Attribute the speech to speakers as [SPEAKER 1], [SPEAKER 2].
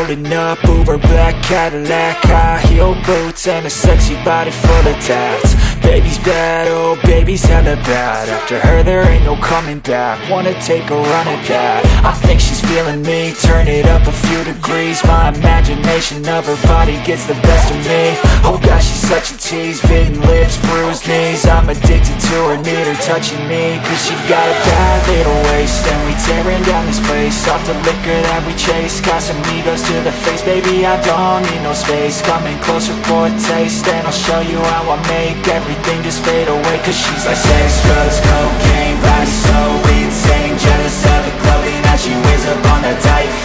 [SPEAKER 1] Rolling up, Uber black Cadillac, high heel boots and a sexy body full of tats. Baby's bad, oh baby's hella bad. After her there ain't no coming back. Wanna take a run at that. I think she's feeling me, turn it up a few degrees. My imagination of her body gets the best of me. Oh gosh, she's such a tease, bitten lips, bruised knees. I'm addicted to her, need her touching me, cause she got a bad little waist. And we tearing down this place, off the liquor that we chase. Casamigos to the face, baby I don't need no space. Coming closer for a taste, and I'll show you how I make everything just fade away. Cause she's like sex, drugs, cocaine, body so insane. Jealous of the clothing that she wears up on that tight